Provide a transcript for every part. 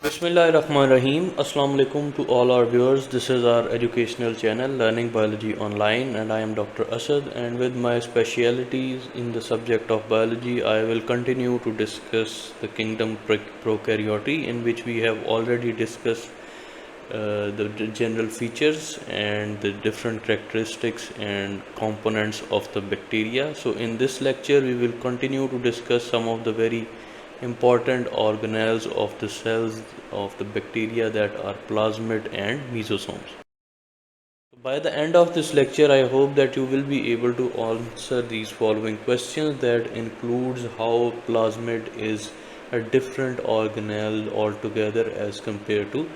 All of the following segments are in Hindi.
Bismillahirrahmanirrahim. Assalamu alaikum to all our viewers. This is our educational channel Learning Biology Online, and I am Dr. Asad, and with my specialities in the subject of biology I will continue to discuss the kingdom prokaryote, in which we have already discussed the general features and the different characteristics and components of the bacteria. So in this lecture we will continue to discuss some of the very important organelles of the cells of the bacteria, that are plasmid and mesosomes. By the end of this lecture, I hope that you will be able to answer these following questions, that includes how plasmid is a different organelle altogether as compared to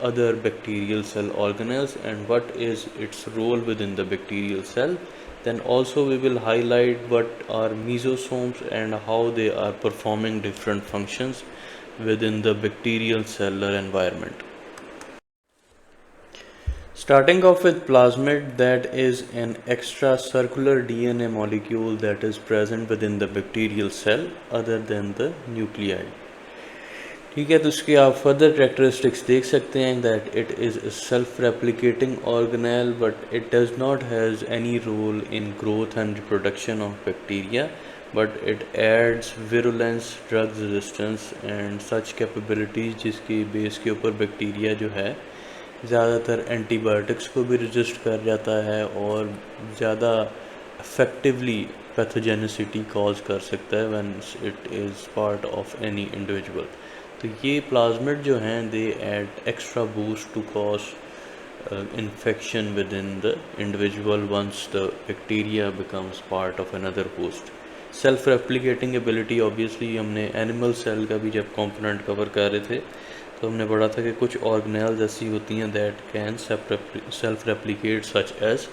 other bacterial cell organelles, and what is its role within the bacterial cell. Then also we will highlight what are mesosomes and how they are performing different functions within the bacterial cellular environment. Starting off with plasmid, that is an extracircular DNA molecule that is present within the bacterial cell other than the nuclei. ठीक है, तो इसके आप फर्दर कैरेक्टरिस्टिक्स देख सकते हैं that it is a self replicating organelle, but it does not has any role in growth and reproduction of bacteria, but it aids virulence, drug resistance and such capabilities, जिसकी बेस के ऊपर बैक्टीरिया जो है ज़्यादातर एंटीबायोटिक्स को भी रजिस्ट कर जाता है और ज़्यादा इफेक्टिवली पैथोजेनिसिटी कॉज कर सकता है when it is part of any individual. तो ये प्लाज्मिड जो हैं they add extra boost to cause infection within the individual once the bacteria becomes part of another host. Self replicating ability, obviously हमने एनिमल सेल का भी जब कंपोनेंट कवर कर रहे थे तो हमने पढ़ा था कि कुछ ऑर्गेनेल्स ऐसी होती हैं that can self replicate such as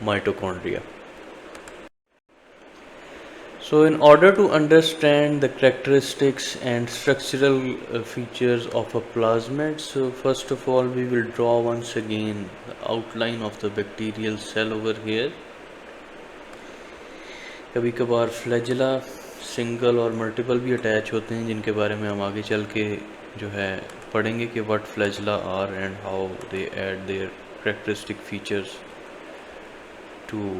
mitochondria. So in order to understand the characteristics and structural features of a plasmid, so first of all we will draw once again the outline of the bacterial cell over here. कभी कभार फ्लैजिला सिंगल और मल्टीपल भी अटैच होते हैं, जिनके बारे में हम आगे चल के जो है पढ़ेंगे कि what flagella are and how they add their characteristic features to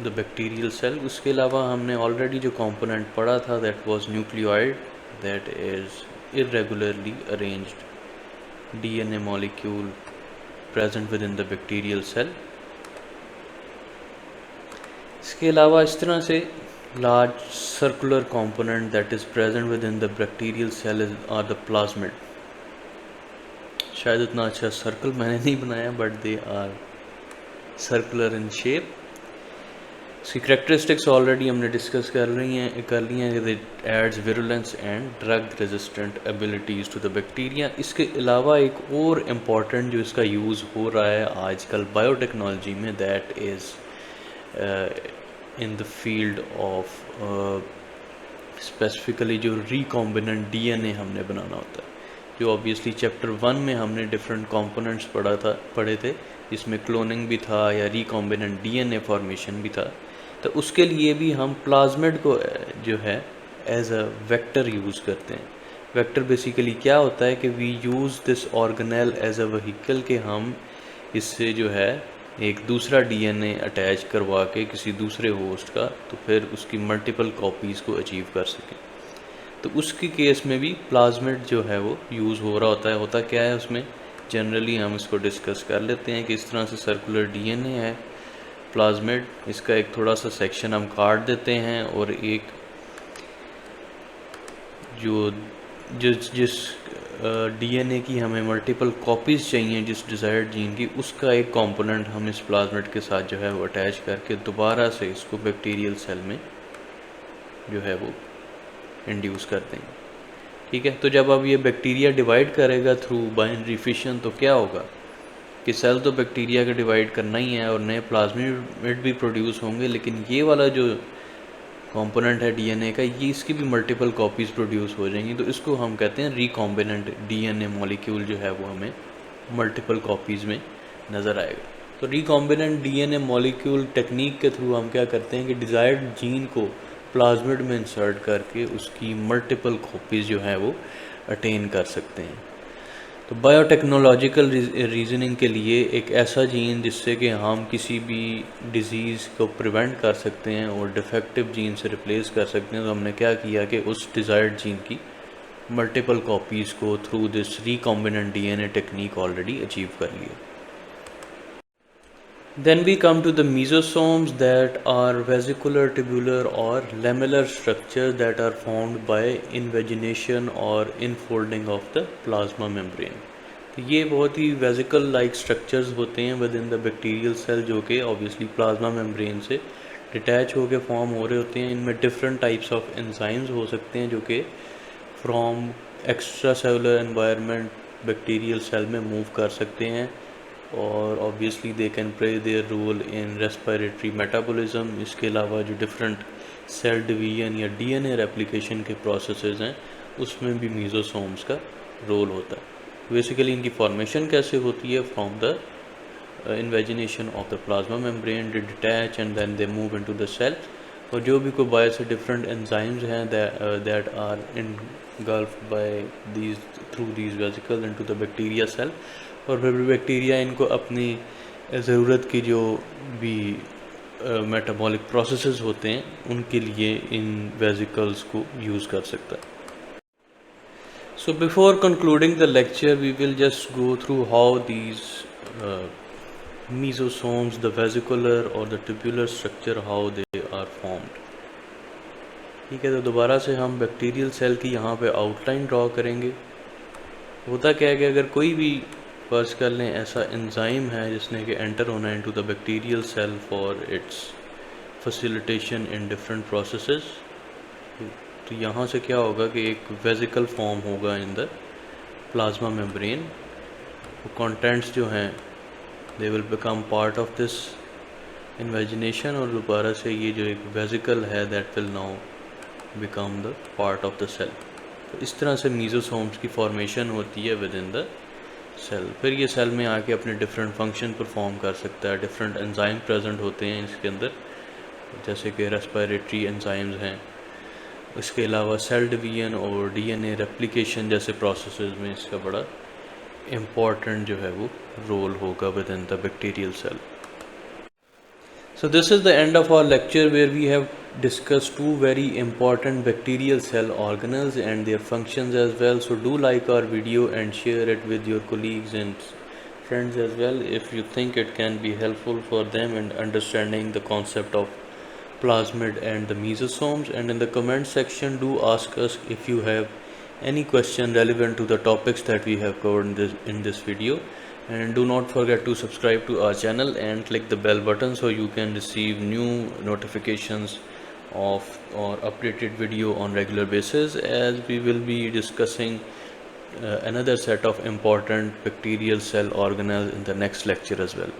the bacterial cell. उसके अलावा हमने ऑलरेडी जो कंपोनेंट पढ़ा था that was nucleoid, that is irregularly arranged DNA molecule present within the bacterial cell. इसके अलावा इस तरह से large circular component that is present within the bacterial cell are the plasmid. शायद इतना अच्छा सर्कल मैंने नहीं बनाया, but they are circular in shape. इसकी करेक्टरिस्टिक्स ऑलरेडी हमने डिस्कस कर ली हैं. It aids virulence and drug resistant abilities to the bacteria. इसके अलावा एक और इम्पॉर्टेंट जो इसका यूज़ हो रहा है आजकल बायोटेक्नोलॉजी में, that is in the field of specifically जो रिकॉम्बिनेंट डीएनए हमने बनाना होता है, जो ऑब्वियसली चैप्टर 1 में हमने डिफरेंट कंपोनेंट्स पढ़े थे, जिसमें क्लोनिंग भी था या रिकॉम्बिनेंट डीएनए फॉर्मेशन भी था. तो उसके लिए भी हम प्लाज्मिड को जो है एज अ वेक्टर यूज़ करते हैं. वेक्टर बेसिकली क्या होता है कि we use this organelle as a vehicle, कि हम इससे जो है एक दूसरा डीएनए अटैच करवा के किसी दूसरे होस्ट का, तो फिर उसकी मल्टीपल कॉपीज़ को अचीव कर सकें. तो उसके केस में भी प्लाज्मिड जो है वो यूज़ हो रहा होता है. होता क्या है उसमें, जनरली हम इसको डिस्कस कर लेते हैं कि इस तरह से सर्कुलर डीएनए है प्लाज्मिड. इसका एक थोड़ा सा सेक्शन हम काट देते हैं और एक जो जिस डीएनए की हमें मल्टीपल कॉपीज़ चाहिए जिस डिज़ायर्ड जीन की, उसका एक कंपोनेंट हम इस प्लाज्मिड के साथ जो है वो अटैच करके दोबारा से इसको बैक्टीरियल सेल में जो है वो इंड्यूस करते हैं. ठीक है, तो जब अब ये बैक्टीरिया डिवाइड करेगा थ्रू बाइनरी फिशन, तो क्या होगा कि सेल तो बैक्टीरिया का डिवाइड करना ही है और नए प्लाज्मिड भी प्रोड्यूस होंगे, लेकिन ये वाला जो कंपोनेंट है डीएनए का, ये इसकी भी मल्टीपल कॉपीज़ प्रोड्यूस हो जाएंगी. तो इसको हम कहते हैं रिकॉम्बिनेंट डीएनए मॉलिक्यूल जो है वो हमें मल्टीपल कॉपीज़ में नज़र आएगा. तो रिकॉम्बिनेंट डीएनए मॉलिक्यूल टेक्निक के थ्रू हम क्या करते हैं कि डिज़ायर्ड जीन को प्लाज्मिड में इंसर्ट करके उसकी मल्टीपल कॉपीज़ जो है वो अटेन कर सकते हैं. बायोटेक्नोलॉजिकल रीजनिंग के लिए एक ऐसा जीन जिससे कि हम किसी भी डिज़ीज़ को प्रिवेंट कर सकते हैं और डिफेक्टिव जीन से रिप्लेस कर सकते हैं, तो हमने क्या किया कि उस डिज़ायर्ड जीन की मल्टीपल कॉपीज़ को through this recombinant DNA technique already achieve कर लिया। Then we come to the mesosomes, that are vesicular, tubular or lamellar structures that are formed by invagination or infolding of the plasma membrane. तो ये बहुत ही वेजिकल लाइक स्ट्रक्चर्स होते हैं within the bacterial cell, जो कि ऑब्वियसली प्लाज्मा मेम्ब्रेन से डिटैच होकर फॉर्म हो रहे होते हैं। इनमें डिफरेंट टाइप्स ऑफ एंजाइम्स हो सकते हैं जो कि from extra cellular environment bacterial cell में मूव कर सकते हैं, और obviously they can play their role in respiratory metabolism. इसके अलावा जो डिफरेंट सेल डिवीजन या डीएनए रेप्लिकेशन के प्रोसेसेस हैं उसमें भी मीजोसोम्स का रोल होता है। बेसिकली इनकी फॉर्मेशन कैसे होती है, from the invagination of the plasma membrane they detach and then they move into the cell, और जो भी कोई बायो से डिफरेंट एंजाइम्स हैं that are engulfed by these through these vesicles into the bacteria cell, और फिर बैक्टीरिया इनको अपनी ज़रूरत की जो भी मेटाबॉलिक प्रोसेसेस होते हैं उनके लिए इन वेसिकल्स को यूज़ कर सकता है। So before concluding the lecture, we will just go through how these mesosomes, the vesicular or the tubular structure, how they are formed. ठीक है, तो दोबारा से हम बैक्टीरियल सेल की यहाँ पे आउटलाइन ड्रॉ करेंगे। होता क्या है कि अगर कोई भी फर्ज कर लें ऐसा एंजाइम है जिसने कि एंटर होना है into the bacterial cell for its facilitation in different processes, तो यहाँ से क्या होगा कि एक वेजिकल फॉर्म होगा in the plasma membrane. Contents जो हैं they will become part of this invagination, और दोबारा से ये जो एक वेजिकल है that will now become the part of the cell. तो इस तरह से मीजोसोम्स की फॉर्मेशन होती है विद इन द सेल। फिर ये सेल में आके अपने डिफरेंट फंक्शन परफॉर्म कर सकता है। डिफरेंट एंजाइम प्रेजेंट होते हैं इसके अंदर, जैसे कि रेस्पिरेटरी एंजाइम्स हैं। इसके अलावा सेल डिवीजन और डीएनए रेप्लिकेशन जैसे प्रोसेसेस में इसका बड़ा इम्पॉर्टेंट जो है वो रोल होगा within the bacterial cell. So this is the end of our lecture, where we have discussed two very important bacterial cell organelles and their functions as well. So do like our video and share it with your colleagues and friends as well if you think it can be helpful for them in understanding the concept of plasmid and the mesosomes. And in the comment section, do ask us if you have any question relevant to the topics that we have covered in this video. And do not forget to subscribe to our channel and click the bell button so you can receive new notifications of or updated video on regular basis, as we will be discussing another set of important bacterial cell organelles in the next lecture as well.